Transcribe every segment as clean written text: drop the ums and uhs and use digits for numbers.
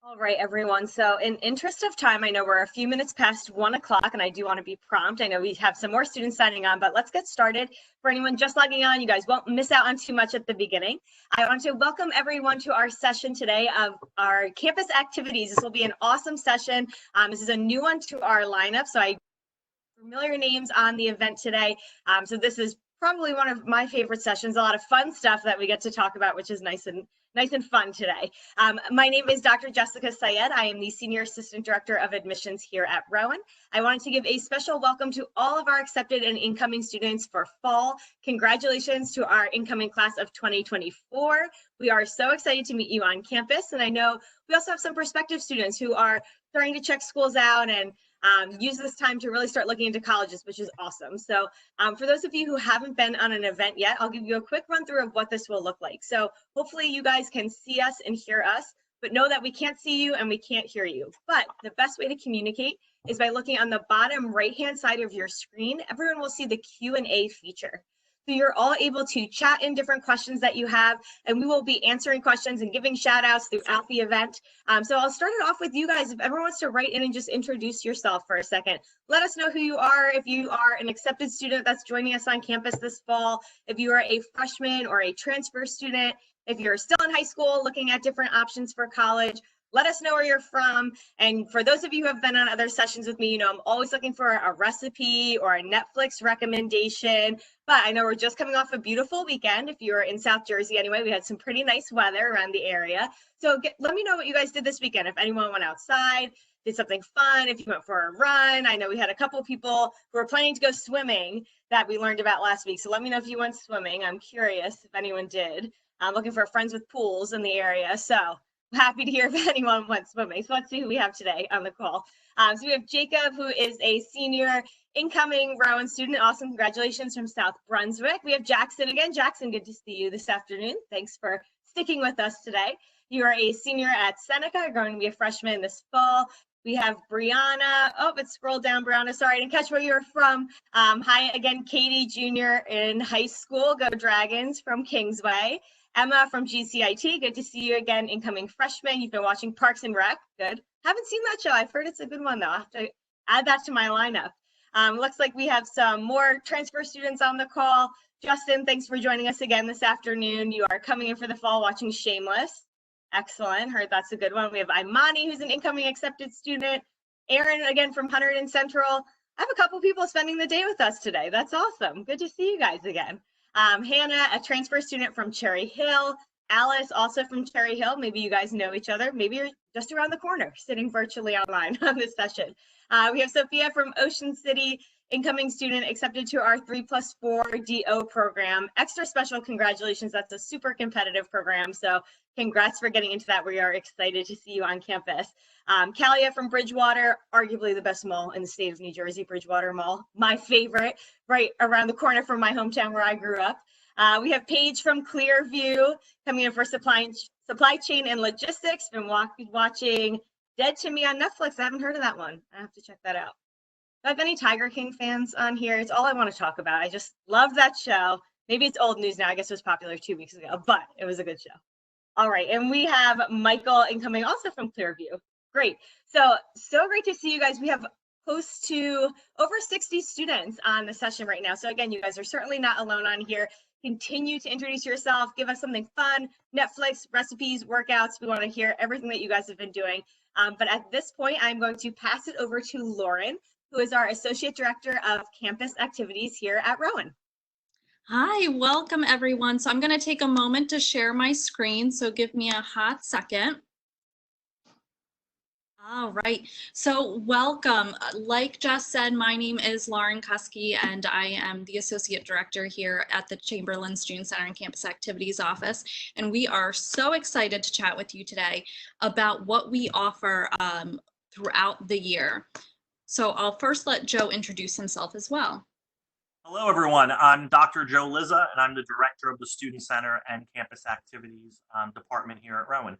All right, everyone. So in interest of time, I know we're a few minutes past 1 o'clock and I do want to be prompt. I know we have some more students signing on, but let's get started. For anyone just logging on, you guys won't miss out on too much at the beginning. I want to welcome everyone to our session today of our campus activities. This will be an awesome session. This is a new one to our lineup, so I familiar names on the event today. So this is probably one of my favorite sessions, a lot of fun stuff that we get to talk about, which is nice and fun today. My name is Dr. Jessica Syed. I am the Senior Assistant Director of Admissions here at Rowan. I wanted to give a special welcome to all of our accepted and incoming students for fall. Congratulations to our incoming class of 2024. We are so excited to meet you on campus. And I know we also have some prospective students who are starting to check schools out and use this time to really start looking into colleges, which is awesome. So for those of you who haven't been on an event yet, I'll give you a quick run through of what this will look like. So hopefully you guys can see us and hear us, but know that we can't see you and we can't hear you. But the best way to communicate is by looking on the bottom right-hand side of your screen. Everyone will see the Q&A feature. So you're all able to chat in different questions that you have, and we will be answering questions and giving shout outs throughout the event. So I'll start it off with you guys. If everyone wants to write in and just introduce yourself for a second, let us know who you are. If you are an accepted student that's joining us on campus this fall, if you are a freshman or a transfer student, if you're still in high school looking at different options for college, let us know where you're from. And for those of you who have been on other sessions with me, you know, I'm always looking for a recipe or a Netflix recommendation. But I know we're just coming off a beautiful weekend. If you're in South Jersey anyway, we had some pretty nice weather around the area. So let me know what you guys did this weekend. If anyone went outside, did something fun, if you went for a run. I know we had a couple people who were planning to go swimming that we learned about last week. So let me know if you went swimming. I'm curious if anyone did. I'm looking for friends with pools in the area. So happy to hear if anyone went swimming. So let's see who we have today on the call. So we have Jacob, who is a senior incoming Rowan student. Awesome. Congratulations from South Brunswick. We have Jackson again. Jackson, good to see you this afternoon. Thanks for sticking with us today. You are a senior at Seneca. You're going to be a freshman this fall. We have Brianna. Oh, but scroll down, Brianna. Sorry, I didn't catch where you're from. Hi again, Katie, junior in high school. Go Dragons from Kingsway. Emma from GCIT, good to see you again, incoming freshman. You've been watching Parks and Rec, good. Haven't seen that show, I've heard it's a good one though. I have to add that to my lineup. Looks like we have some more transfer students on the call. Justin, thanks for joining us again this afternoon. You are coming in for the fall watching Shameless. Excellent, heard that's a good one. We have Imani, who's an incoming accepted student. Aaron, again, from Hunterdon Central. I have a couple people spending the day with us today. That's awesome, good to see you guys again. Hannah, a transfer student from Cherry Hill. Alice, also from Cherry Hill. Maybe you guys know each other. Maybe you're just around the corner, sitting virtually online on this session. We have Sophia from Ocean City, incoming student accepted to our 3+4 DO program. Extra special congratulations. That's a super competitive program. So congrats for getting into that. We are excited to see you on campus. Kalia from Bridgewater, arguably the best mall in the state of New Jersey, Bridgewater Mall, my favorite, right around the corner from my hometown where I grew up. We have Paige from Clearview coming in for supply chain and logistics. Been watching Dead to Me on Netflix. I haven't heard of that one. I have to check that out. Do I have any Tiger King fans on here? It's all I want to talk about. I just love that show. Maybe it's old news now. I guess it was popular 2 weeks ago, but it was a good show. All right, and we have Michael incoming also from Clearview. Great. So great to see you guys. We have close to over 60 students on the session right now. So again, you guys are certainly not alone on here. Continue to introduce yourself, give us something fun, Netflix, recipes, workouts. We want to hear everything that you guys have been doing. But at this point, I'm going to pass it over to Lauren, who is our Associate Director of Campus Activities here at Rowan. Hi, welcome everyone. So I'm going to take a moment to share my screen. So give me a hot second. All right, so welcome. Like Jess said, my name is Lauren Kuski, and I am the Associate Director here at the Chamberlain Student Center and Campus Activities Office. And we are so excited to chat with you today about what we offer throughout the year. So I'll first let Joe introduce himself as well. Hello, everyone. I'm Dr. Joe Lizza, and I'm the Director of the Student Center and Campus Activities Department here at Rowan.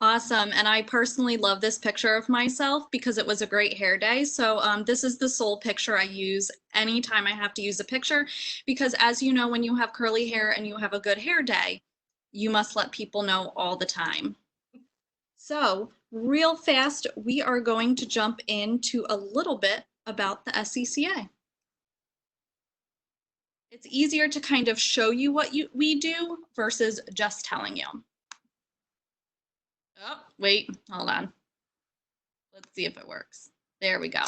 Awesome. And I personally love this picture of myself because it was a great hair day. So this is the sole picture I use anytime I have to use a picture, because as you know, when you have curly hair and you have a good hair day, you must let people know all the time. So real fast, we are going to jump into a little bit about the SCCA. It's easier to kind of show you what we do versus just telling you. Oh, wait, hold on. Let's see if it works. There we go.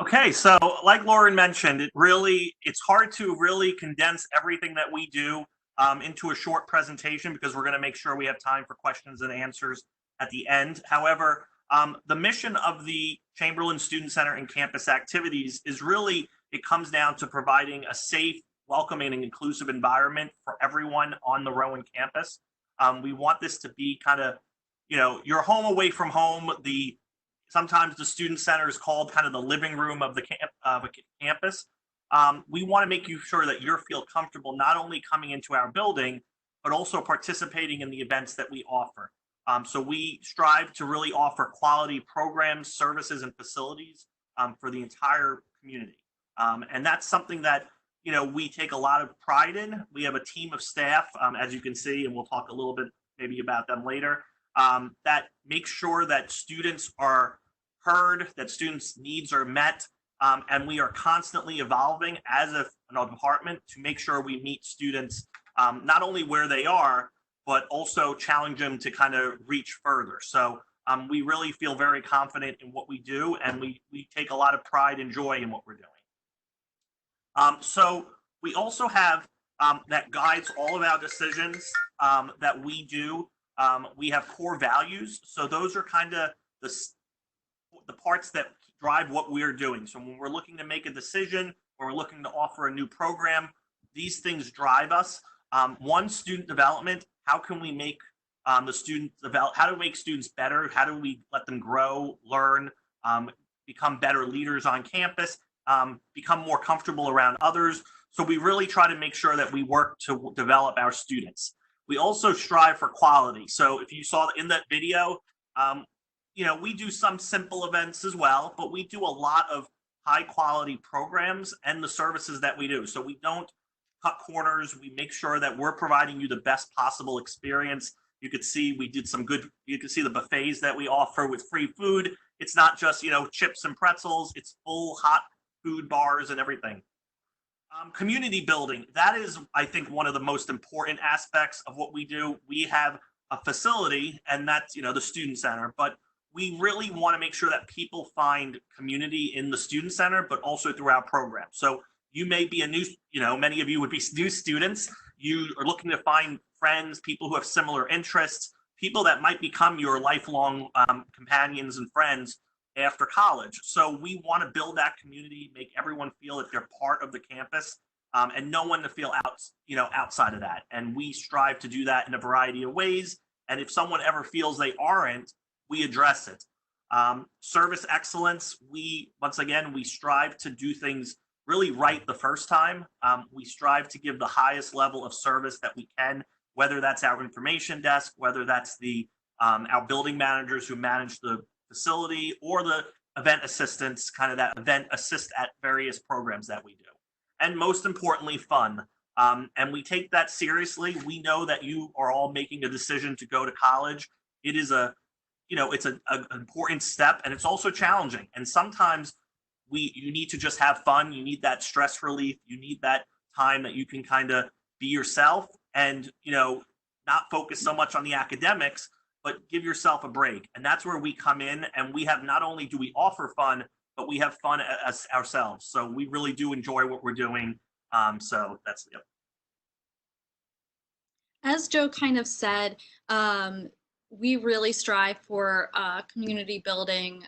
Okay, so like Lauren mentioned, it's hard to really condense everything that we do into a short presentation because we're going to make sure we have time for questions and answers at the end. However, the mission of the Chamberlain Student Center and Campus Activities is really, it comes down to providing a safe, welcoming, and inclusive environment for everyone on the Rowan campus. We want this to be kind of, your home away from home. Sometimes the student center is called kind of the living room of the campus. We want to make you sure that you feel comfortable not only coming into our building, but also participating in the events that we offer. So we strive to really offer quality programs, services, and facilities for the entire community. And that's something that, we take a lot of pride in. We have a team of staff, as you can see, and we'll talk a little bit maybe about them later, that make sure that students are heard, that students' needs are met, and we are constantly evolving as a department to make sure we meet students not only where they are, but also challenge them to kind of reach further. So we really feel very confident in what we do, and we take a lot of pride and joy in what we're doing. So we also have that guides all of our decisions that we do. We have core values. So those are kind of the parts that drive what we're doing. So when we're looking to make a decision or we're looking to offer a new program, these things drive us. One, student development. How can we make the students develop? How do we make students better? How do we let them grow, learn, become better leaders on campus, become more comfortable around others? So we really try to make sure that we work to develop our students. We also strive for quality. So if you saw in that video, we do some simple events as well, but we do a lot of high quality programs and the services that we do. So we don't cut corners. We make sure that we're providing you the best possible experience. You could see we did some good, you can see the buffets that we offer with free food. It's not just, chips and pretzels. It's full hot food bars and everything. Community building, that is, I think, one of the most important aspects of what we do. We have a facility, and that's, the student center, but we really want to make sure that people find community in the student center, but also through our program. So You may be a new, many of you would be new students. You are looking to find friends, people who have similar interests, people that might become your lifelong companions and friends after college. So we want to build that community, make everyone feel that they're part of the campus, and no one to feel outside of that. And we strive to do that in a variety of ways. And if someone ever feels they aren't, we address it. Service excellence, once again, we strive to do things really right the first time. We strive to give the highest level of service that we can, whether that's our information desk, whether that's our building managers who manage the facility, or the event assistants, kind of that event assist at various programs that we do. And most importantly, fun. And we take that seriously. We know that you are all making a decision to go to college. It is it's an important step, and it's also challenging. And sometimes you need to just have fun. You need that stress relief. You need that time that you can kind of be yourself and, not focus so much on the academics, but give yourself a break. And that's where we come in, and we have, not only do we offer fun, but we have fun as ourselves. So we really do enjoy what we're doing. So that's it. As Joe kind of said, we really strive for community building,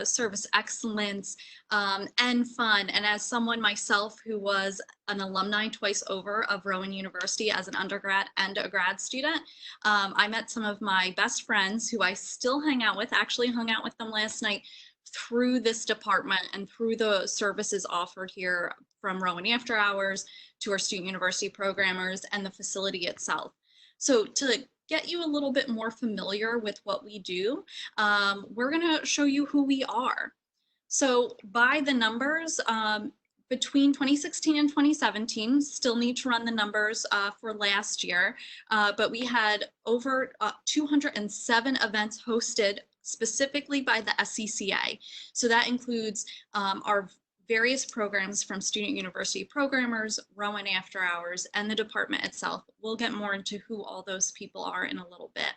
service excellence, and fun. And as someone myself who was an alumni twice over of Rowan University as an undergrad and a grad student, I met some of my best friends who I still hang out with, actually hung out with them last night, through this department and through the services offered here, from Rowan After Hours to our student university programmers and the facility itself. So to get you a little bit more familiar with what we do, we're going to show you who we are. So by the numbers, between 2016 and 2017, still need to run the numbers for last year, but we had over 207 events hosted specifically by the SCCA. So that includes our various programs from student university programmers, Rowan After Hours, and the department itself. We'll get more into who all those people are in a little bit.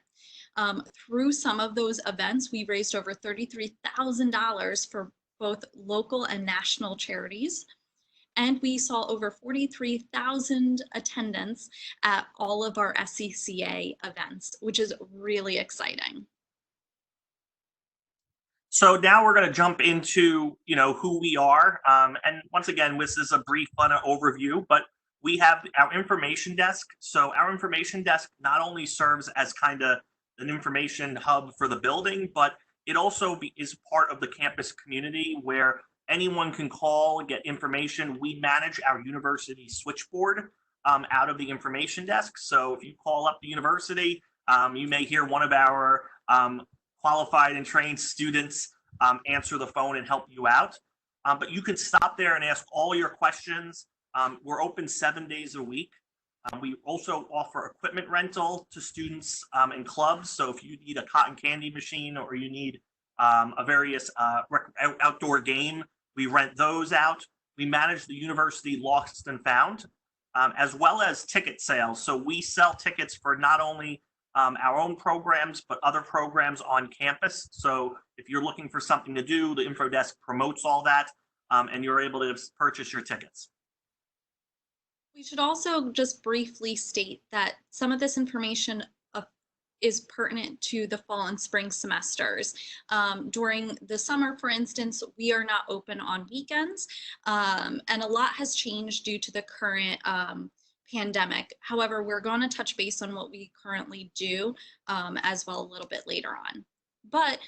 Through some of those events, we raised over $33,000 for both local and national charities. And we saw over 43,000 attendance at all of our SCCA events, which is really exciting. So now we're going to jump into, who we are. And once again, this is a brief overview, but we have our information desk. So our information desk not only serves as kind of an information hub for the building, but it also is part of the campus community where anyone can call and get information. We manage our university switchboard out of the information desk. So if you call up the university, you may hear one of our qualified and trained students answer the phone and help you out. But you can stop there and ask all your questions. We're open 7 days a week. We also offer equipment rental to students and clubs. So if you need a cotton candy machine or you need a various outdoor game, we rent those out. We manage the university lost and found, as well as ticket sales. So we sell tickets for not only our own programs, but other programs on campus. So if you're looking for something to do, the info desk promotes all that, and you're able to purchase your tickets. We should also just briefly state that some of this information is pertinent to the fall and spring semesters. During the summer, for instance, we are not open on weekends, and a lot has changed due to the current pandemic. However, we're going to touch base on what we currently do as well a little bit later on. But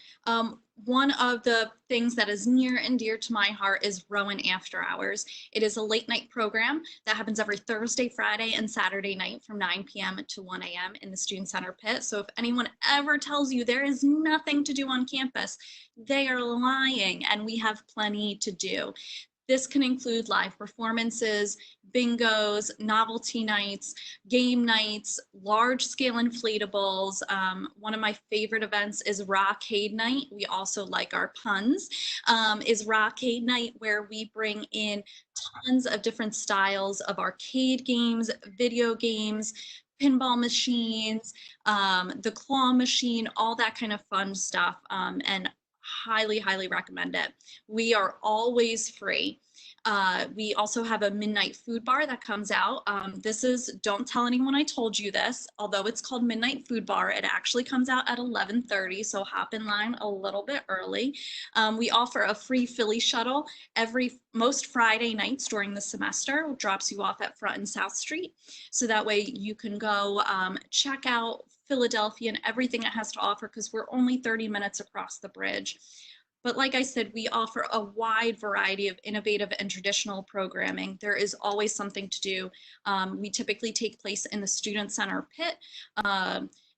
one of the things that is near and dear to my heart is Rowan After Hours. It is a late night program that happens every Thursday, Friday, and Saturday night from 9 p.m. to 1 a.m. in the Student Center pit. So if anyone ever tells you there is nothing to do on campus, they are lying, and we have plenty to do. This can include live performances, bingos, novelty nights, game nights, large-scale inflatables. One of my favorite events is Rockade Night. We also like our puns. Is Rockade Night, where we bring in tons of different styles of arcade games, video games, pinball machines, the claw machine, all that kind of fun stuff, and highly recommend it. We are always free. We also have a midnight food bar that comes out. This is, don't tell anyone I told you this, although it's called Midnight Food Bar, it actually comes out at 11:30, so hop in line a little bit early. We offer a free Philly shuttle most Friday nights during the semester. It drops you off at Front and South Street, so that way you can go check out Philadelphia and everything it has to offer, because we're only 30 minutes across the bridge. But like I said, we offer a wide variety of innovative and traditional programming. There is always something to do. We typically take place in the Student Center pit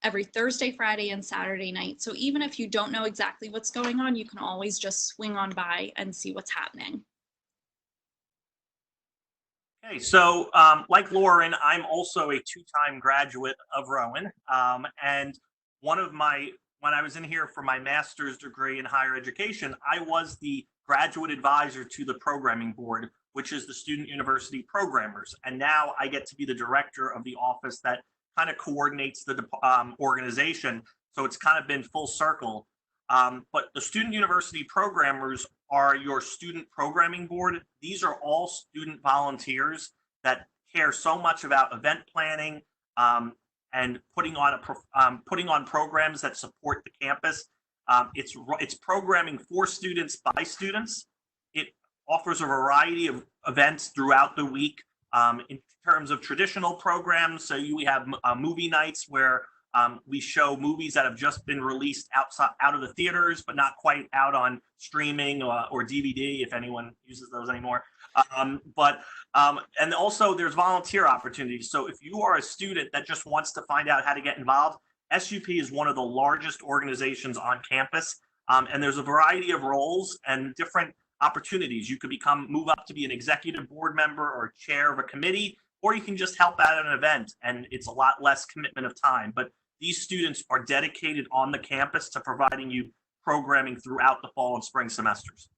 every Thursday, Friday, and Saturday night. So even if you don't know exactly what's going on, you can always just swing on by and see what's happening. Okay, so like Lauren, I'm also a two-time graduate of Rowan, and when I was in here for my master's degree in higher education, I was the graduate advisor to the programming board, which is the Student University Programmers, and now I get to be the director of the office that kind of coordinates the organization. So it's kind of been full circle. But the Student University Programmers are your student programming board. These are all student volunteers that care so much about event planning and putting on programs that support the campus. It's programming for students by students. It offers a variety of events throughout the week in terms of traditional programs. So we have movie nights where we show movies that have just been released out of the theaters, but not quite out on streaming or DVD, if anyone uses those anymore. And also there's volunteer opportunities. So if you are a student that just wants to find out how to get involved, SUP is one of the largest organizations on campus. And there's a variety of roles and different opportunities. You could move up to be an executive board member or chair of a committee, or you can just help out at an event, and it's a lot less commitment of time. But these students are dedicated on the campus to providing you programming throughout the fall and spring semesters.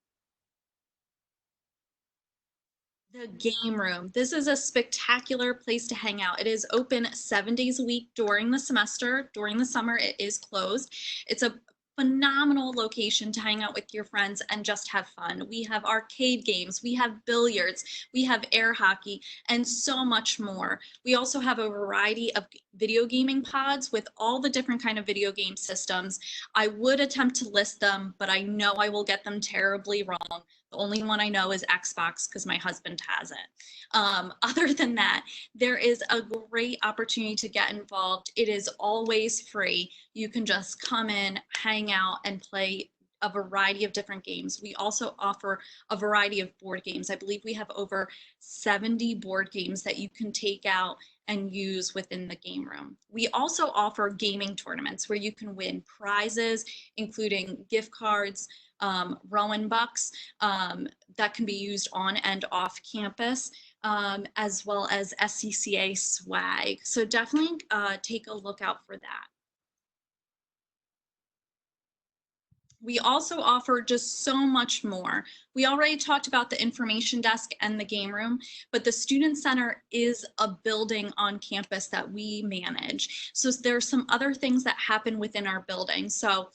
The game room. This is a spectacular place to hang out. It is open 7 days a week during the semester. During the summer, it is closed. It's a phenomenal location to hang out with your friends and just have fun. We have arcade games, we have billiards, we have air hockey, and so much more. We also have a variety of video gaming pods with all the different kind of video game systems. I would attempt to list them, but I know I will get them terribly wrong. The only one I know is Xbox because my husband has it. Other than that, there is a great opportunity to get involved. It is always free. You can just come in, hang out, and play a variety of different games. We also offer a variety of board games. I believe we have over 70 board games that you can take out and use within the game room. We also offer gaming tournaments where you can win prizes, including gift cards, Rowan bucks that can be used on and off campus, as well as SCCA swag. So definitely take a look out for that. We also offer just so much more. We already talked about the information desk and the game room, but the Student Center is a building on campus that we manage. So there's some other things that happen within our building. So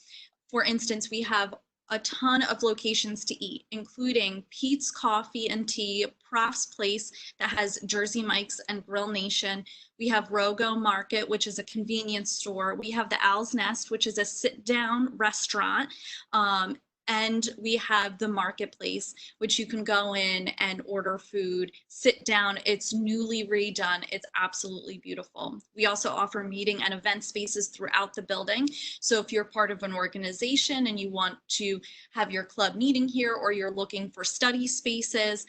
for instance, we have a ton of locations to eat, including Pete's Coffee and Tea, Prof's Place that has Jersey Mike's and Grill Nation. We have Rogo Market, which is a convenience store. We have the Owl's Nest, which is a sit-down restaurant. And we have the Marketplace, which you can go in and order food, sit down. It's newly redone. It's absolutely beautiful. We also offer meeting and event spaces throughout the building. So if you're part of an organization and you want to have your club meeting here, or you're looking for study spaces,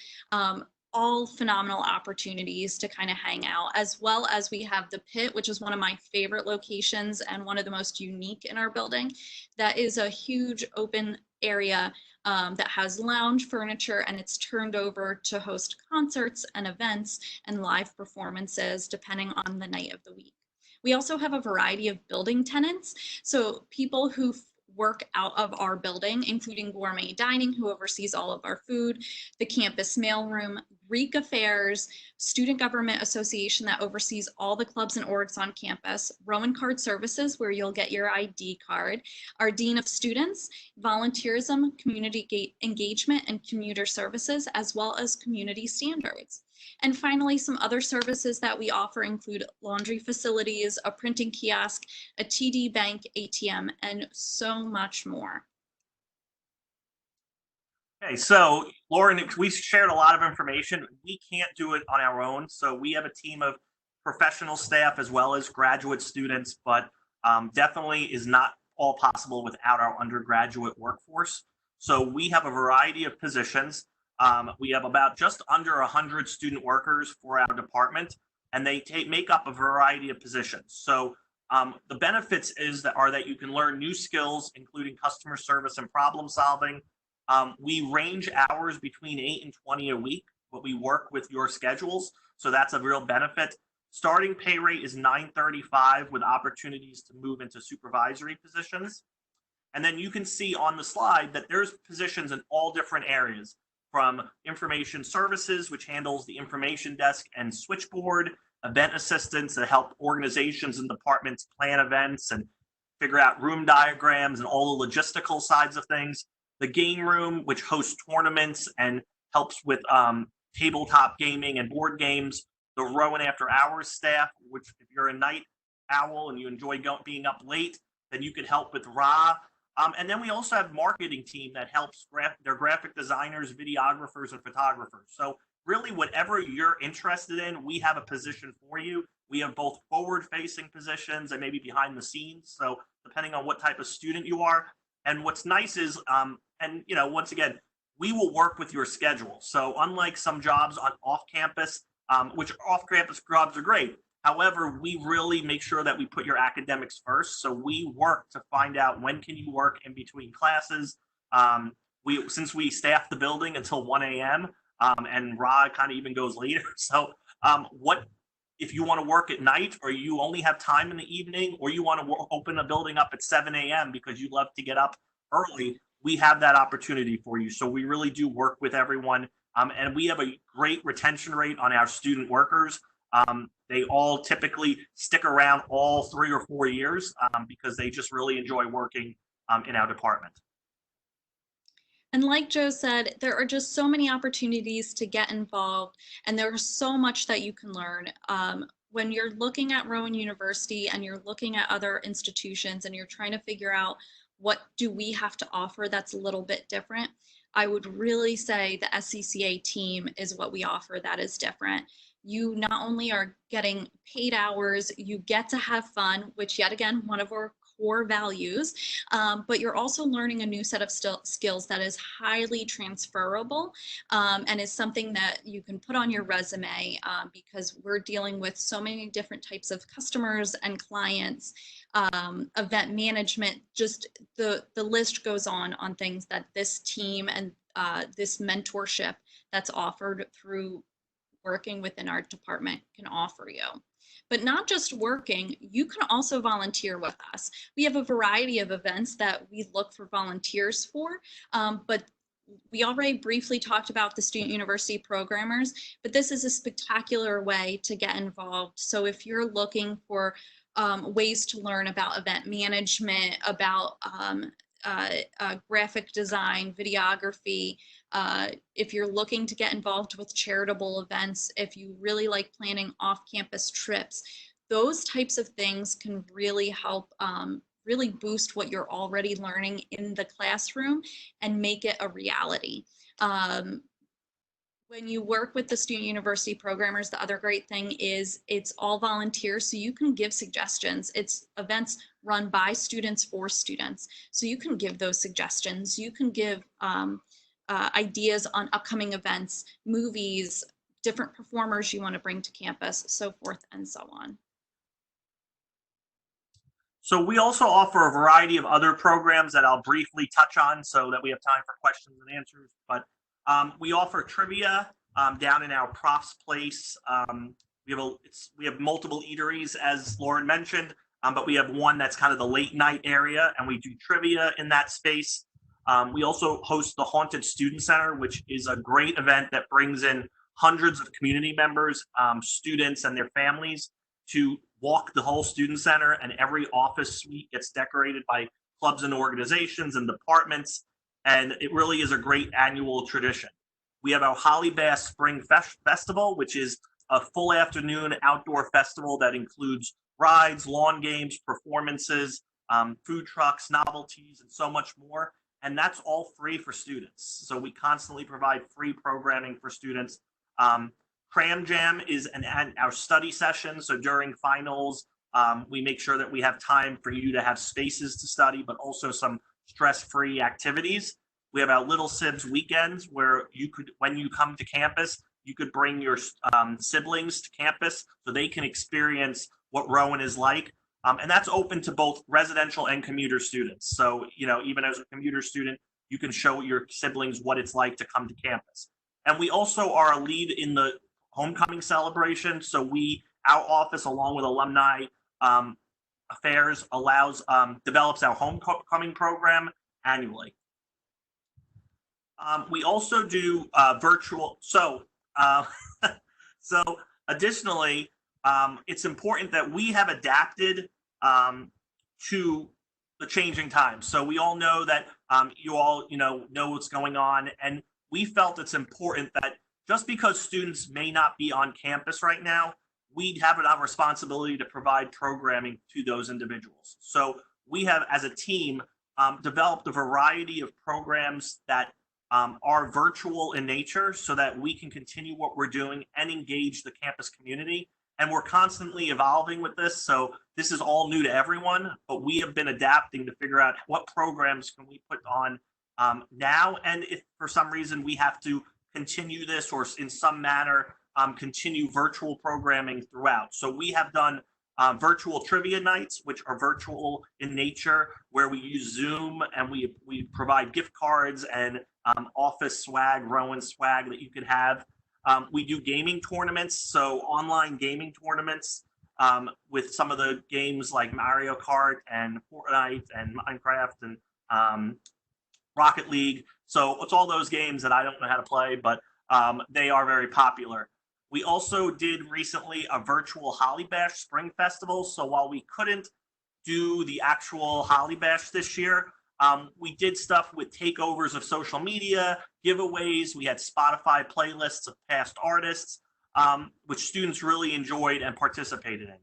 all phenomenal opportunities to kind of hang out, as well as we have the pit, which is one of my favorite locations and one of the most unique in our building. That is a huge open area that has lounge furniture, and it's turned over to host concerts and events and live performances depending on the night of the week. We also have a variety of building tenants, so people who work out of our building, including Gourmet Dining, who oversees all of our food, the campus mailroom, REAC Affairs, Student Government Association that oversees all the clubs and orgs on campus, Rowan Card Services, where you'll get your ID card, our Dean of Students, Volunteerism, Community Engagement, and Commuter Services, as well as Community Standards. And finally, some other services that we offer include laundry facilities, a printing kiosk, a TD Bank ATM, and so much more. Okay, so Lauren, we shared a lot of information. We can't do it on our own. So we have a team of professional staff as well as graduate students, but definitely is not all possible without our undergraduate workforce. So we have a variety of positions. We have about just under 100 student workers for our department, and they make up a variety of positions. So the benefits are that you can learn new skills, including customer service and problem solving. We range hours between 8 and 20 a week, but we work with your schedules. So that's a real benefit. Starting pay rate is $9.35 with opportunities to move into supervisory positions. And then you can see on the slide that there's positions in all different areas, from information services, which handles the information desk and switchboard, event assistants that help organizations and departments plan events and figure out room diagrams and all the logistical sides of things. The game room, which hosts tournaments and helps with tabletop gaming and board games. The Rowan After Hours staff, which if you're a night owl and you enjoy being up late, then you could help with RA. And then we also have marketing team that helps their graphic designers, videographers, and photographers. So really whatever you're interested in, we have a position for you. We have both forward-facing positions and maybe behind the scenes. So depending on what type of student you are. And what's nice is, and once again, we will work with your schedule. So unlike some jobs on off-campus, which off-campus jobs are great. However, we really make sure that we put your academics first. So we work to find out when can you work in between classes. Since we staff the building until 1 a.m. And RA kind of even goes later. So if you want to work at night, or you only have time in the evening, or you want to open a building up at 7 a.m. because you love to get up early, we have that opportunity for you. So we really do work with everyone. And we have a great retention rate on our student workers. They all typically stick around all 3 or 4 years because they just really enjoy working in our department. And like Joe said, there are just so many opportunities to get involved, and there's so much that you can learn. When you're looking at Rowan University and you're looking at other institutions and you're trying to figure out what do we have to offer that's a little bit different, I would really say the SCCA team is what we offer that is different. You not only are getting paid hours, you get to have fun, which yet again, one of our core values, but you're also learning a new set of skills that is highly transferable and is something that you can put on your resume because we're dealing with so many different types of customers and clients, event management, just the list goes on things that this team and this mentorship that's offered through working within our department can offer you. But not just working, you can also volunteer with us. We have a variety of events that we look for volunteers for, but we already briefly talked about the Student University Programmers, but this is a spectacular way to get involved. So if you're looking for ways to learn about event management, about graphic design, videography, if you're looking to get involved with charitable events, if you really like planning off-campus trips, those types of things can really help really boost what you're already learning in the classroom and make it a reality. When you work with the Student University Programmers, the other great thing is it's all volunteer, so you can give suggestions. It's events run by students for students, so you can give those suggestions. You can give ideas on upcoming events, movies, different performers you want to bring to campus, so forth and so on. So we also offer a variety of other programs that I'll briefly touch on so that we have time for questions and answers. But we offer trivia down in our Prof's Place. We have multiple eateries, as Lauren mentioned, but we have one that's kind of the late night area, and we do trivia in that space. We also host the Haunted Student Center, which is a great event that brings in hundreds of community members, students, and their families to walk the whole student center, and every office suite gets decorated by clubs and organizations and departments, and it really is a great annual tradition. We have our Holly Bass Spring Festival, which is a full afternoon outdoor festival that includes rides, lawn games, performances, food trucks, novelties, and so much more. And that's all free for students. So we constantly provide free programming for students. Cram Jam is our study session. So during finals, we make sure that we have time for you to have spaces to study, but also some stress-free activities. We have our Little Sibs weekends where you could, when you come to campus, you could bring your siblings to campus so they can experience what Rowan is like. And that's open to both residential and commuter students. So, even as a commuter student, you can show your siblings what it's like to come to campus. And we also are a lead in the homecoming celebration. So our office, along with alumni affairs, develops our homecoming program annually. We also do virtual. So additionally, it's important that we have adapted to the changing times. So we all know that you all know what's going on, and we felt it's important that just because students may not be on campus right now, we have a responsibility to provide programming to those individuals. So we have, as a team, developed a variety of programs that are virtual in nature so that we can continue what we're doing and engage the campus community. And we're constantly evolving with this. So this is all new to everyone, but we have been adapting to figure out what programs can we put on now. And if for some reason we have to continue this or in some manner continue virtual programming throughout. So we have done virtual trivia nights, which are virtual in nature, where we use Zoom and we provide gift cards and office swag, Rowan swag that you could have. We do gaming tournaments, so online gaming tournaments with some of the games like Mario Kart and Fortnite and Minecraft and Rocket League. So it's all those games that I don't know how to play, but they are very popular. We also did recently a virtual Holly Bash Spring Festival. So while we couldn't do the actual Holly Bash this year, we did stuff with takeovers of social media, giveaways. We had Spotify playlists of past artists, which students really enjoyed and participated in.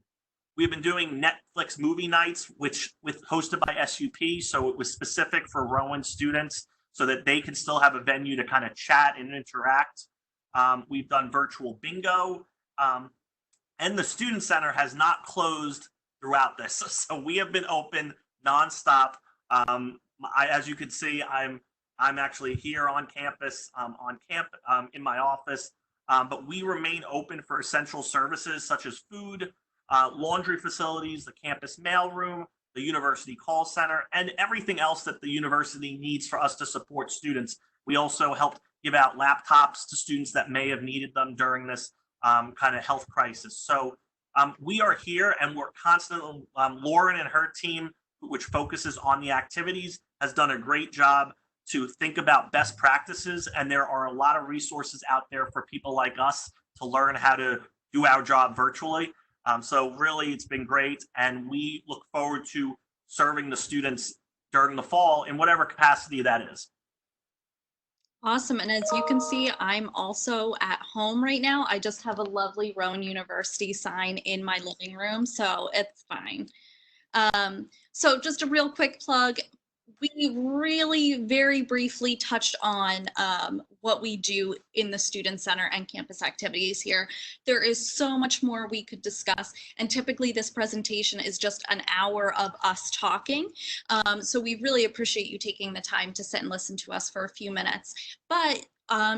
We've been doing Netflix movie nights, hosted by SUP. So it was specific for Rowan students so that they can still have a venue to kind of chat and interact. We've done virtual bingo, and the Student Center has not closed throughout this. So we have been open nonstop. As you can see, I'm actually here on campus, in my office, but we remain open for essential services such as food, laundry facilities, the campus mailroom, the university call center, and everything else that the university needs for us to support students. We also helped give out laptops to students that may have needed them during this kind of health crisis. So we are here, and we're constantly, Lauren and her team, which focuses on the activities, has done a great job to think about best practices. And there are a lot of resources out there for people like us to learn how to do our job virtually. So really, it's been great. And we look forward to serving the students during the fall in whatever capacity that is. Awesome. And as you can see, I'm also at home right now. I just have a lovely Rowan University sign in my living room, so it's fine. So just a real quick plug. We really very briefly touched on what we do in the Student Center and campus activities here. There is so much more we could discuss, and typically this presentation is just an hour of us talking. So we really appreciate you taking the time to sit and listen to us for a few minutes. But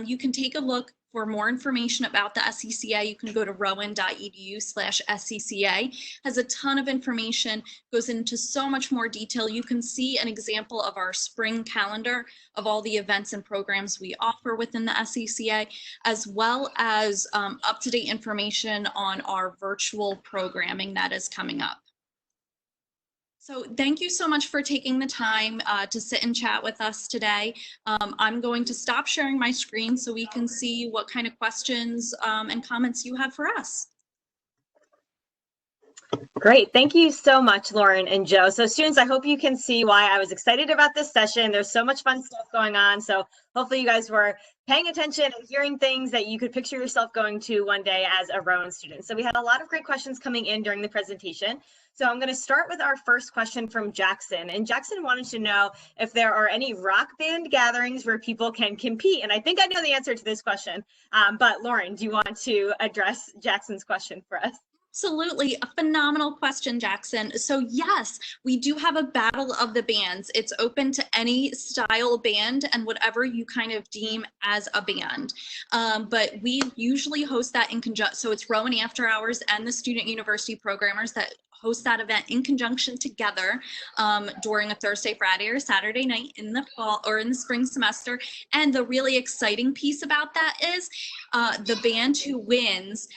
you can take a look. For more information about the SCCA, you can go to rowan.edu/SCCA. Has a ton of information, goes into so much more detail. You can see an example of our spring calendar of all the events and programs we offer within the SCCA, as well as up-to-date information on our virtual programming that is coming up. So thank you so much for taking the time to sit and chat with us today. I'm going to stop sharing my screen so we can see what kind of questions and comments you have for us. Great. Thank you so much, Lauren and Joe. So students, I hope you can see why I was excited about this session. There's so much fun stuff going on. So hopefully you guys were paying attention and hearing things that you could picture yourself going to one day as a Rowan student. So we had a lot of great questions coming in during the presentation. So I'm going to start with our first question from Jackson. And Jackson wanted to know if there are any rock band gatherings where people can compete. And I think I know the answer to this question. But Lauren, do you want to address Jackson's question for us? Absolutely. A phenomenal question, Jackson. So yes, we do have a battle of the bands. It's open to any style band and whatever you kind of deem as a band. But we usually host that in conjunction. So it's Rowan After Hours and the Student University Programmers that host that event in conjunction together during a Thursday, Friday, or Saturday night in the fall or in the spring semester. And the really exciting piece about that is the band who wins,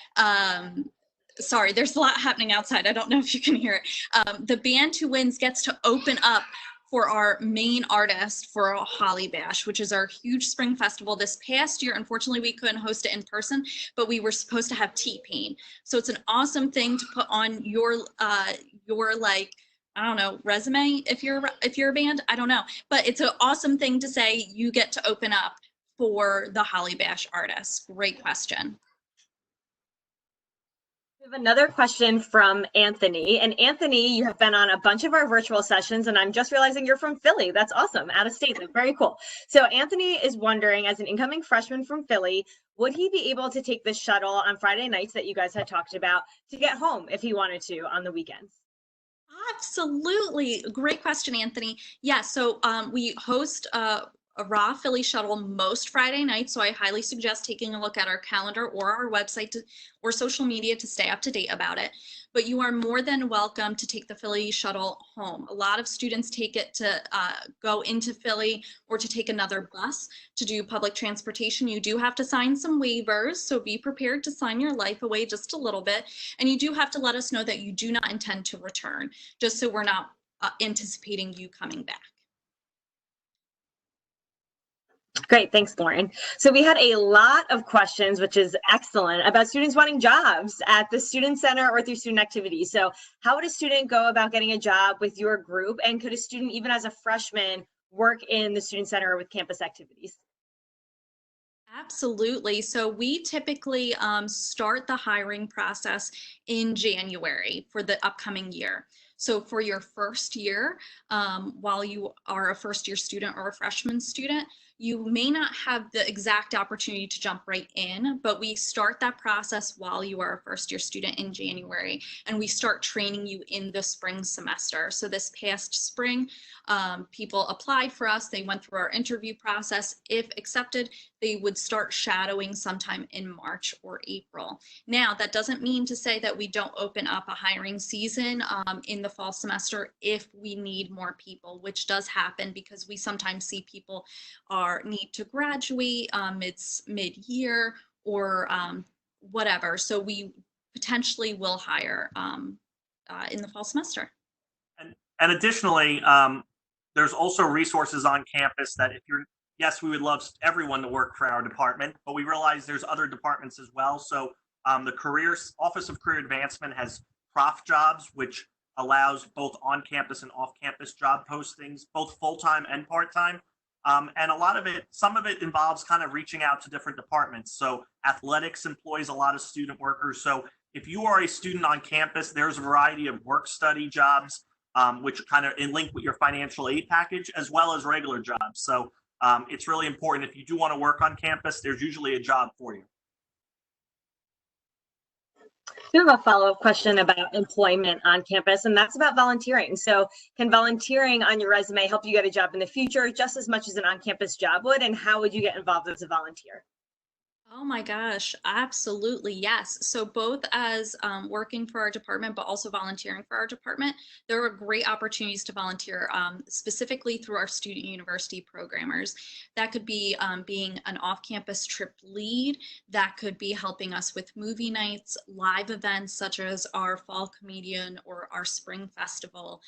sorry, there's a lot happening outside. I don't know if you can hear it. The band who wins gets to open up for our main artist for a Holly Bash, which is our huge spring festival. This past year, unfortunately, we couldn't host it in person, but we were supposed to have T-Pain. So it's an awesome thing to put on your like, I don't know, resume if you're a band. I don't know, but it's an awesome thing to say you get to open up for the Holly Bash artist. Great question. We have another question from Anthony. And Anthony, you have been on a bunch of our virtual sessions, and I'm just realizing you're from Philly. That's awesome. Out of state. That's very cool. So Anthony is wondering, as an incoming freshman from Philly, would he be able to take the shuttle on Friday nights that you guys had talked about to get home if he wanted to on the weekends? Absolutely. Great question, Anthony. Yeah, so we host a raw Philly shuttle most Friday nights, so I highly suggest taking a look at our calendar or our website or social media to stay up to date about it. But you are more than welcome to take the Philly shuttle home. A lot of students take it to go into Philly or to take another bus to do public transportation. You do have to sign some waivers, so be prepared to sign your life away just a little bit. And you do have to let us know that you do not intend to return, just so we're not anticipating you coming back. Great, thanks, Lauren. So we had a lot of questions, which is excellent, about students wanting jobs at the Student Center or through student activities. So how would a student go about getting a job with your group? And could a student, even as a freshman, work in the Student Center or with campus activities? Absolutely. So we typically start the hiring process in January for the upcoming year. So for your first year, while you are a first year student or a freshman student, you may not have the exact opportunity to jump right in, but we start that process while you are a first year student in January, and we start training you in the spring semester. So this past spring, people applied for us, they went through our interview process. If accepted, they would start shadowing sometime in March or April. Now, that doesn't mean to say that we don't open up a hiring season in the fall semester if we need more people, which does happen because we sometimes see people need to graduate, it's mid-year or whatever. So we potentially will hire in the fall semester. And additionally, there's also resources on campus that if you're, yes, we would love everyone to work for our department, but we realize there's other departments as well. So the Office of Career Advancement has Prof Jobs, which allows both on-campus and off-campus job postings, both full-time and part-time. And a lot of it, some of it involves kind of reaching out to different departments. So athletics employs a lot of student workers. So if you are a student on campus, there's a variety of work study jobs, which kind of link with your financial aid package, as well as regular jobs. So it's really important. If you do want to work on campus, there's usually a job for you. We have a follow-up question about employment on campus, and that's about volunteering. So can volunteering on your resume help you get a job in the future just as much as an on-campus job would? And how would you get involved as a volunteer? Oh my gosh, absolutely, yes. So both as working for our department, but also volunteering for our department, there are great opportunities to volunteer specifically through our student university programmers. That could be being an off-campus trip lead. That could be helping us with movie nights, live events such as our fall comedian or our spring festival.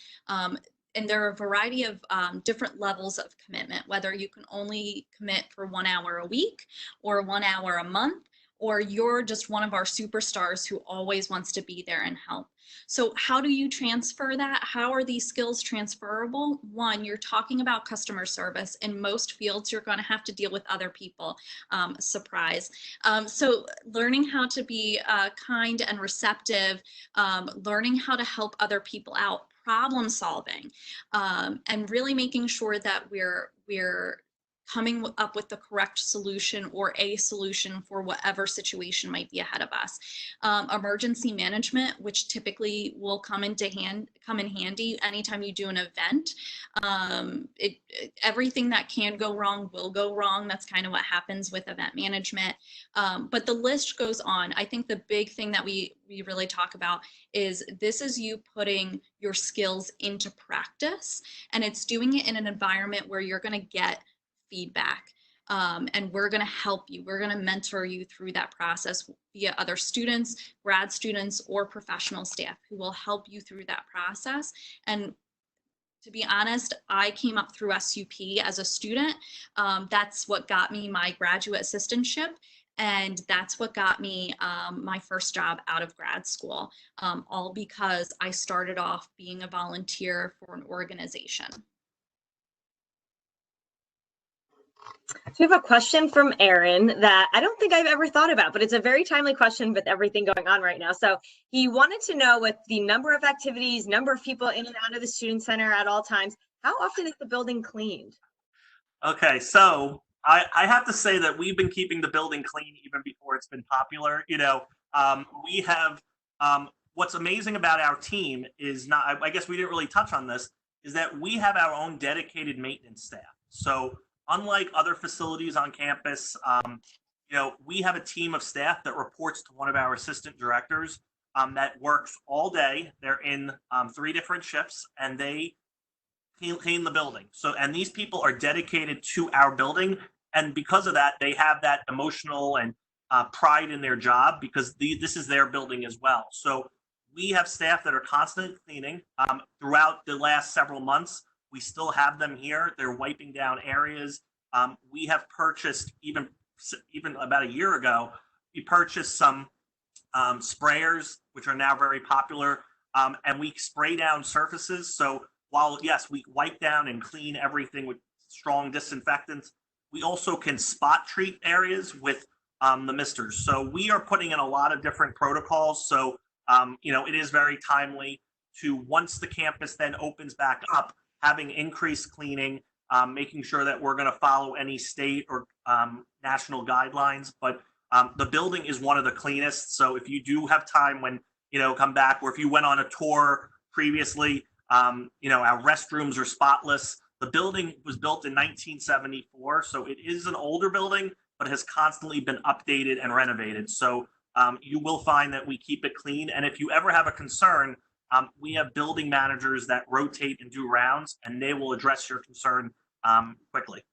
And there are a variety of different levels of commitment, whether you can only commit for 1 hour a week or 1 hour a month, or you're just one of our superstars who always wants to be there and help. So how do you transfer that? How are these skills transferable? One, you're talking about customer service. In most fields, you're going to have to deal with other people. Surprise. So learning how to be kind and receptive, learning how to help other people out, problem solving, and really making sure that we're coming up with the correct solution or a solution for whatever situation might be ahead of us. Emergency management, which typically will come in handy anytime you do an event. Everything that can go wrong will go wrong. That's kind of what happens with event management. But the list goes on. I think the big thing that we really talk about is this is you putting your skills into practice, and it's doing it in an environment where you're going to get feedback. And we're going to help you. We're going to mentor you through that process via other students, grad students, or professional staff who will help you through that process. And to be honest, I came up through SUP as a student. That's what got me my graduate assistantship. And that's what got me my first job out of grad school, all because I started off being a volunteer for an organization. So we have a question from Aaron that I don't think I've ever thought about, but it's a very timely question with everything going on right now. So he wanted to know, with the number of activities, number of people in and out of the student center at all times, how often is the building cleaned? Okay, so I have to say that we've been keeping the building clean even before it's been popular. We have, what's amazing about our team is not, I guess we didn't really touch on this, is that we have our own dedicated maintenance staff. So unlike other facilities on campus, we have a team of staff that reports to one of our assistant directors that works all day. They're in 3 different shifts, and they clean the building. So, and these people are dedicated to our building, and because of that, they have that emotional and pride in their job, because this is their building as well. So we have staff that are constantly cleaning throughout the last several months. We still have them here. They're wiping down areas. We have purchased, even about a year ago, we purchased some sprayers, which are now very popular, and we spray down surfaces. So while, yes, we wipe down and clean everything with strong disinfectants, we also can spot treat areas with the misters. So we are putting in a lot of different protocols. So, it is very timely to, once the campus then opens back up, having increased cleaning, making sure that we're going to follow any state or national guidelines. But the building is one of the cleanest. So if you do have time when, come back, or if you went on a tour previously, our restrooms are spotless. The building was built in 1974, so it is an older building, but has constantly been updated and renovated. So you will find that we keep it clean. And if you ever have a concern, we have building managers that rotate and do rounds, and they will address your concern quickly.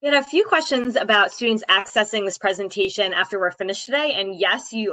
We had a few questions about students accessing this presentation after we're finished today. And yes, we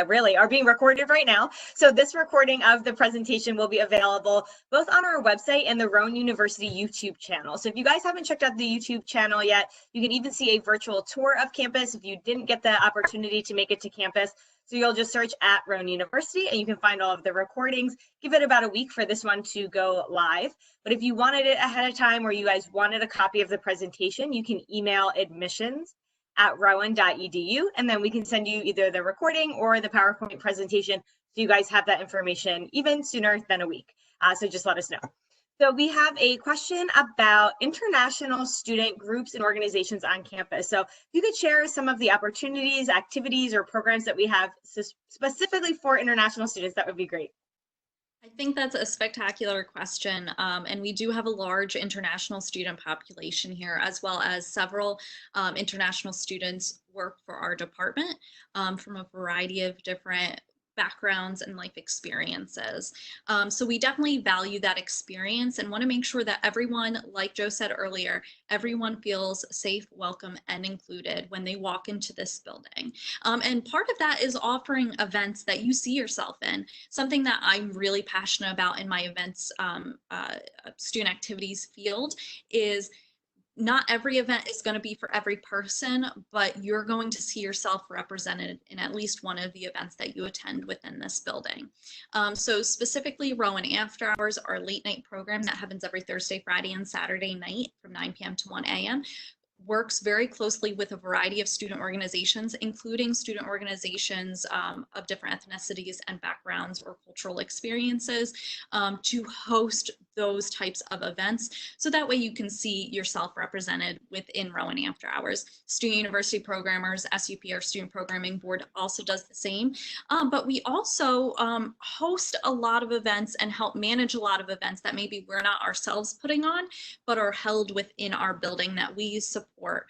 really are being recorded right now. So this recording of the presentation will be available both on our website and the Rowan University YouTube channel. So if you guys haven't checked out the YouTube channel yet, you can even see a virtual tour of campus if you didn't get the opportunity to make it to campus. So you'll just search at Rowan University and you can find all of the recordings. Give it about a week for this one to go live. But if you wanted it ahead of time, or you guys wanted a copy of the presentation, you can email admissions@rowan.edu, and then we can send you either the recording or the PowerPoint presentation, so you guys have that information even sooner than a week. So just let us know. So we have a question about international student groups and organizations on campus. So if you could share some of the opportunities, activities, or programs that we have specifically for international students, that would be great. I think that's a spectacular question, and we do have a large international student population here, as well as several international students work for our department from a variety of different backgrounds and life experiences. So we definitely value that experience and want to make sure that everyone, like Joe said earlier, everyone feels safe, welcome, and included when they walk into this building. And part of that is offering events that you see yourself in. Something that I'm really passionate about in my events student activities field is not every event is going to be for every person, but you're going to see yourself represented in at least one of the events that you attend within this building. So specifically Rowan After Hours, our late night program that happens every Thursday, Friday, and Saturday night from 9 p.m. to 1 a.m. works very closely with a variety of student organizations, including student organizations of different ethnicities and backgrounds or cultural experiences, to host those types of events. So that way you can see yourself represented within Rowan After Hours. Student University Programmers, SUP, our Student Programming Board, also does the same. But we also host a lot of events and help manage a lot of events that maybe we're not ourselves putting on, but are held within our building that we support.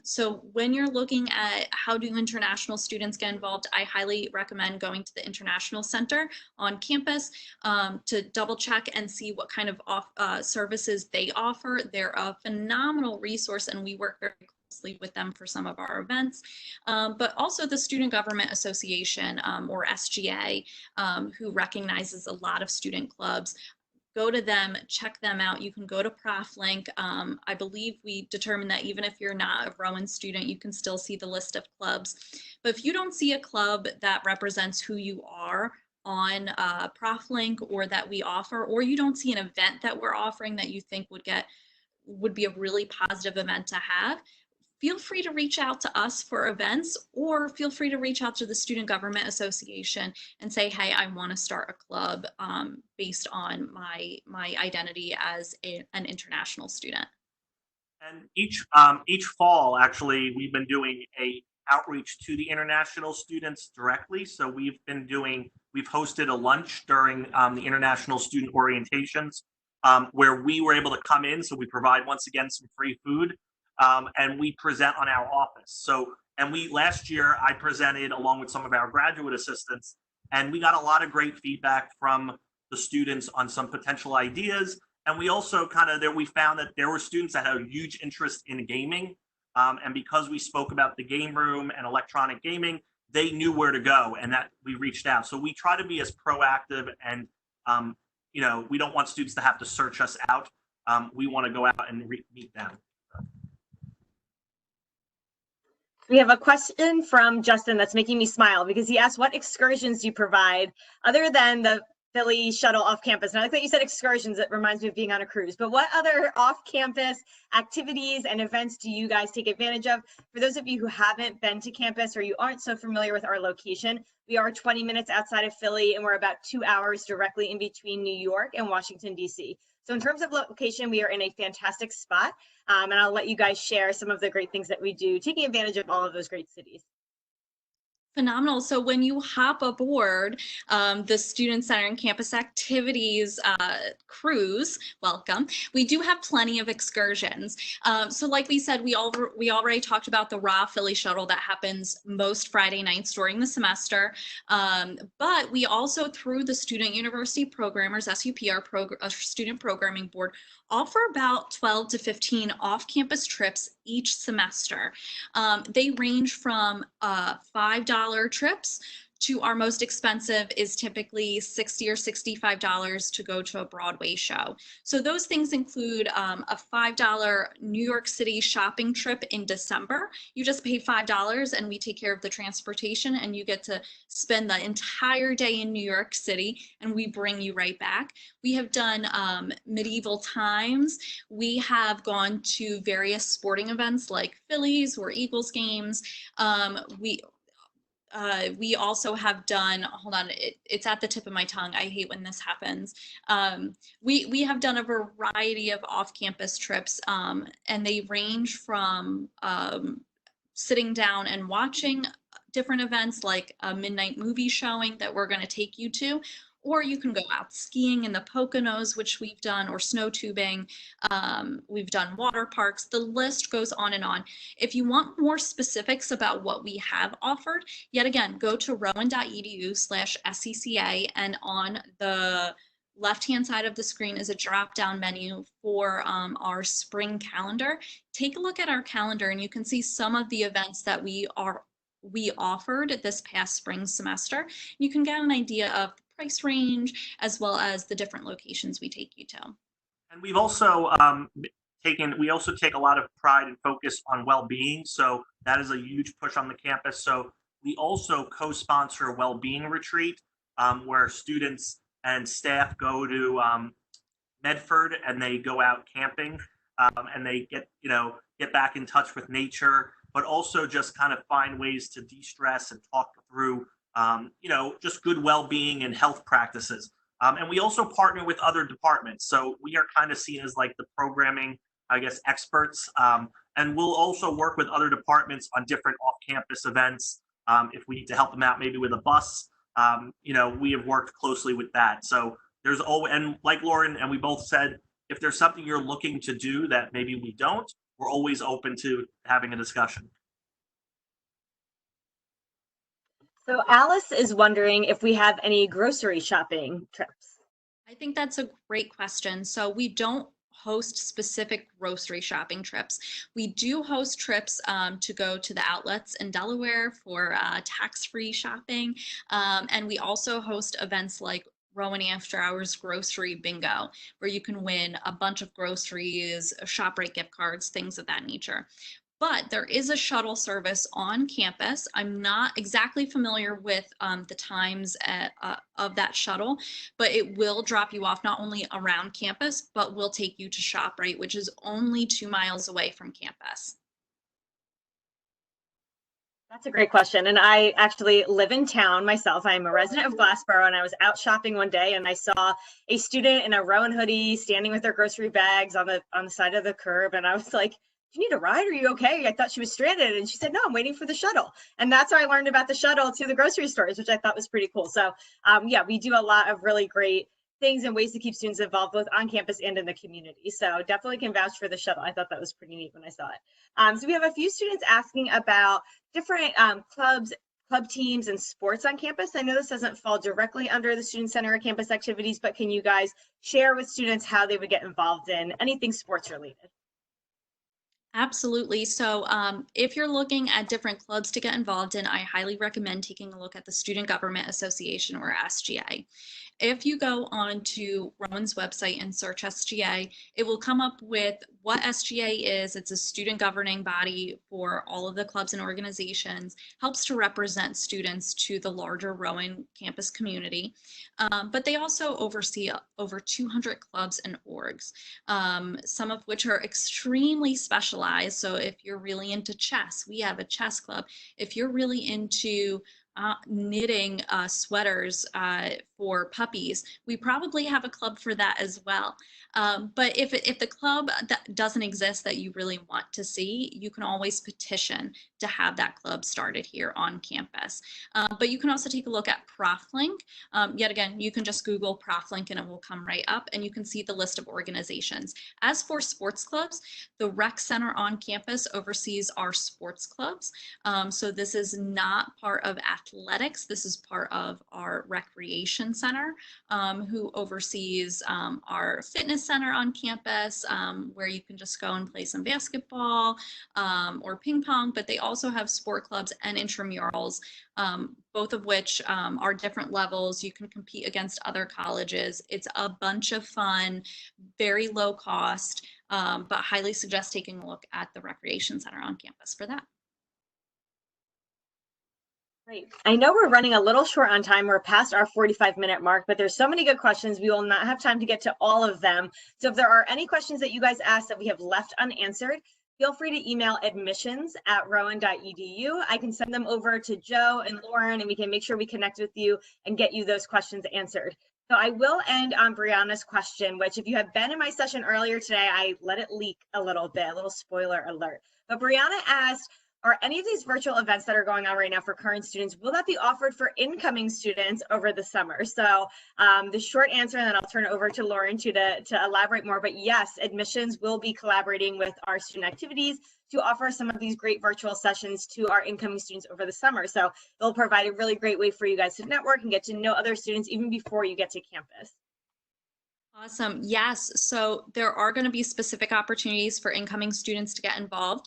So when you're looking at how do international students get involved, I highly recommend going to the International Center on campus to double check and see what kind of services they offer. They're a phenomenal resource, and we work very closely with them for some of our events, but also the Student Government Association, or SGA, who recognizes a lot of student clubs. Go to them, check them out. You can go to ProfLink. I believe we determined that even if you're not a Rowan student, you can still see the list of clubs. But if you don't see a club that represents who you are on ProfLink or that we offer, or you don't see an event that we're offering that you think would be a really positive event to have, feel free to reach out to us for events, or feel free to reach out to the Student Government Association and say, hey, I want to start a club based on my identity as an international student. And each fall, actually, we've been doing a outreach to the international students directly. So we've hosted a lunch during the international student orientations where we were able to come in. So we provide, once again, some free food. And we present on our office. So, and last year I presented along with some of our graduate assistants, and we got a lot of great feedback from the students on some potential ideas. And we also we found that there were students that had a huge interest in gaming. And because we spoke about the game room and electronic gaming, they knew where to go, and that we reached out. So we try to be as proactive, and we don't want students to have to search us out. We want to go out and meet them. We have a question from Justin that's making me smile because he asked, what excursions do you provide other than the Philly shuttle off campus? And I like that you said excursions. It reminds me of being on a cruise. But what other off-campus activities and events do you guys take advantage of? For those of you who haven't been to campus or you aren't so familiar with our location, we are 20 minutes outside of Philly, and we're about 2 hours directly in between New York and Washington, D.C. So in terms of location, we are in a fantastic spot, and I'll let you guys share some of the great things that we do, taking advantage of all of those great cities. Phenomenal. So when you hop aboard the Student Center and Campus Activities cruise, welcome, we do have plenty of excursions. So like we said, we already talked about the raw Philly shuttle that happens most Friday nights during the semester. But we also, through the Student University Programmers, SUP, our Student Programming Board, offer about 12 to 15 off-campus trips each semester. They range from $5 trips to our most expensive is typically $60 or $65 to go to a Broadway show. So those things include a $5 New York City shopping trip in December. You just pay $5 and we take care of the transportation, and you get to spend the entire day in New York City, and we bring you right back. We have done medieval times. We have gone to various sporting events like Phillies or Eagles games. We also have done, hold on, it's at the tip of my tongue. I hate when this happens. We have done a variety of off-campus trips, and they range from sitting down and watching different events like a midnight movie showing that we're going to take you to, or you can go out skiing in the Poconos, which we've done, or snow tubing. We've done water parks. The list goes on and on. If you want more specifics about what we have offered, yet again, go to rowan.edu/SCCA, and on the left-hand side of the screen is a drop-down menu for our spring calendar. Take a look at our calendar and you can see some of the events that we offered this past spring semester. You can get an idea of the price range as well as the different locations we take you to. And we've also we also take a lot of pride and focus on well-being. So that is a huge push on the campus. So we also co-sponsor a well-being retreat where students and staff go to Medford and they go out camping and they get back in touch with nature, but also just kind of find ways to de-stress and talk through just good well-being and health practices. And we also partner with other departments. So we are kind of seen as like the programming, I guess, experts. And we'll also work with other departments on different off-campus events. If we need to help them out, maybe with a bus, we have worked closely with that. So there's always, and like Lauren and we both said, if there's something you're looking to do that maybe we don't, we're always open to having a discussion. So Alice is wondering if we have any grocery shopping trips. I think that's a great question. So we don't host specific grocery shopping trips. We do host trips to go to the outlets in Delaware for tax-free shopping. And we also host events like Rowan After Hours Grocery Bingo, where you can win a bunch of groceries, ShopRite gift cards, things of that nature. But there is a shuttle service on campus. I'm not exactly familiar with the times of that shuttle, but it will drop you off not only around campus, but will take you to ShopRite, which is only 2 miles away from campus. That's a great question. And I actually live in town myself. I'm a resident of Glassboro, and I was out shopping one day and I saw a student in a Rowan hoodie standing with their grocery bags on the side of the curb. And I was like, "Do you need a ride? Are you okay?" I thought she was stranded. And she said, "No, I'm waiting for the shuttle." And that's how I learned about the shuttle to the grocery stores, which I thought was pretty cool. So yeah, we do a lot of really great things and ways to keep students involved both on campus and in the community. So definitely can vouch for the shuttle. I thought that was pretty neat when I saw it. So we have a few students asking about different club teams and sports on campus. I know this doesn't fall directly under the Student Center or campus activities, but can you guys share with students how they would get involved in anything sports related? Absolutely. So if you're looking at different clubs to get involved in, I highly recommend taking a look at the Student Government Association, or SGA. If you go on to Rowan's website and search SGA, it will come up with what SGA is. It's a student governing body for all of the clubs and organizations, helps to represent students to the larger Rowan campus community. But they also oversee over 200 clubs and orgs, some of which are extremely specialized. So if you're really into chess, we have a chess club. If you're really into knitting sweaters for puppies, we probably have a club for that as well. But if the club that doesn't exist that you really want to see, you can always petition to have that club started here on campus. But you can also take a look at ProfLink. Yet again, you can just Google ProfLink and it will come right up and you can see the list of organizations. As for sports clubs, the rec center on campus oversees our sports clubs. So this is not part of athletics. This is part of our recreation center, who oversees our fitness center on campus, where you can just go and play some basketball or ping pong, but they also have sport clubs and intramurals, both of which are different levels. You can compete against other colleges. It's a bunch of fun, very low cost, but highly suggest taking a look at the recreation center on campus for that. Great. I know we're running a little short on time. We're past our 45-minute mark, but there's so many good questions. We will not have time to get to all of them. So if there are any questions that you guys asked that we have left unanswered, feel free to email admissions@rowan.edu. I can send them over to Joe and Lauren, and we can make sure we connect with you and get you those questions answered. So I will end on Brianna's question, which if you have been in my session earlier today, I let it leak a little bit, a little spoiler alert. But Brianna asked, are any of these virtual events that are going on right now for current students, will that be offered for incoming students over the summer? So the short answer, and then I'll turn it over to Lauren to elaborate more, but yes, admissions will be collaborating with our student activities to offer some of these great virtual sessions to our incoming students over the summer. So it'll provide a really great way for you guys to network and get to know other students even before you get to campus. Awesome. Yes. So there are going to be specific opportunities for incoming students to get involved,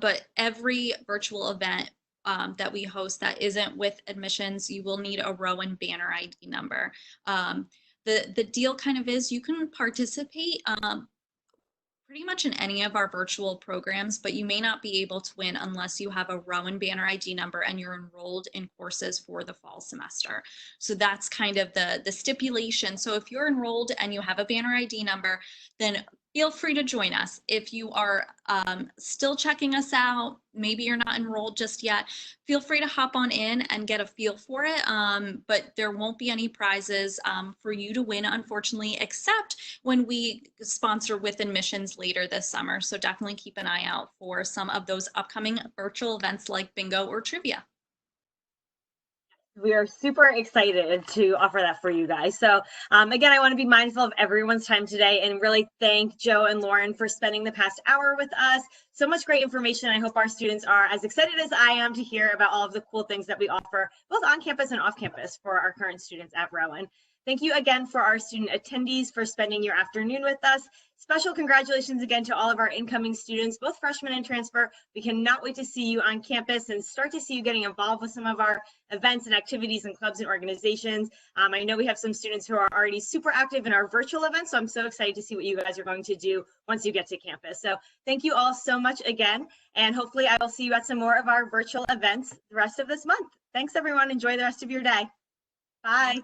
but every virtual event that we host that isn't with admissions, you will need a Rowan banner ID number. The deal kind of is you can participate pretty much in any of our virtual programs, but you may not be able to win unless you have a Rowan banner ID number and you're enrolled in courses for the fall semester. So that's kind of the stipulation. So if you're enrolled and you have a banner ID number, then feel free to join us. If you are still checking us out, maybe you're not enrolled just yet, feel free to hop on in and get a feel for it. But there won't be any prizes for you to win, unfortunately, except when we sponsor with admissions later this summer. So definitely keep an eye out for some of those upcoming virtual events like bingo or trivia. We are super excited to offer that for you guys. So again, I want to be mindful of everyone's time today and really thank Joe and Lauren for spending the past hour with us. So much great information. I hope our students are as excited as I am to hear about all of the cool things that we offer both on campus and off campus for our current students at Rowan. Thank you again for our student attendees for spending your afternoon with us. Special congratulations again to all of our incoming students, both freshmen and transfer. We cannot wait to see you on campus and start to see you getting involved with some of our events and activities and clubs and organizations. I know we have some students who are already super active in our virtual events, so I'm so excited to see what you guys are going to do once you get to campus. So thank you all so much again, and hopefully I will see you at some more of our virtual events the rest of this month. Thanks everyone, enjoy the rest of your day. Bye.